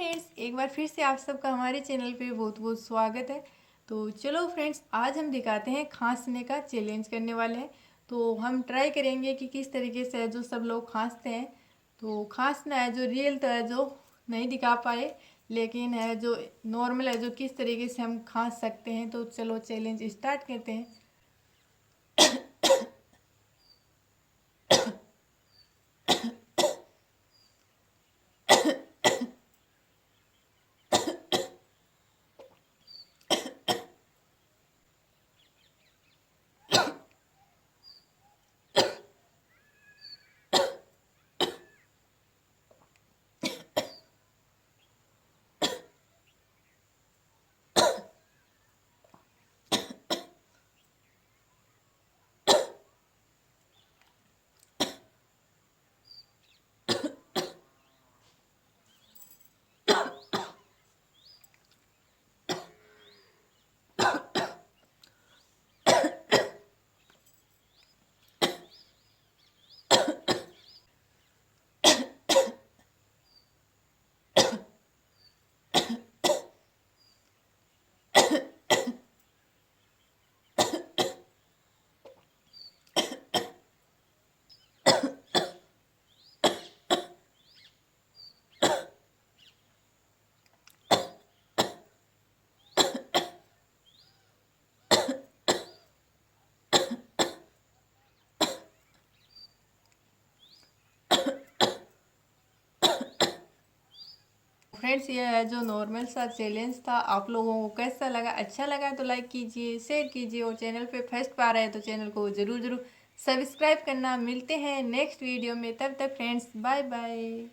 Friends, एक बार फिर से आप सबका हमारे चैनल पे बहुत बहुत स्वागत है। तो चलो फ्रेंड्स, आज हम दिखाते हैं खांसने का चैलेंज करने वाले हैं। तो हम ट्राई करेंगे कि किस तरीके से है जो सब लोग खांसते हैं। तो खांसना है जो रियल तो है जो नहीं दिखा पाए, लेकिन है जो नॉर्मल है जो किस तरीके से हम खांस सकते हैं। तो चलो चैलेंज स्टार्ट करते हैं। फ्रेंड्स, ये है जो नॉर्मल सा चैलेंज था। आप लोगों को कैसा लगा? अच्छा लगा तो लाइक कीजिए, शेयर कीजिए, और चैनल पे फर्स्ट बार आए तो चैनल को ज़रूर ज़रूर सब्सक्राइब करना। मिलते हैं नेक्स्ट वीडियो में, तब तक फ्रेंड्स बाय बाय।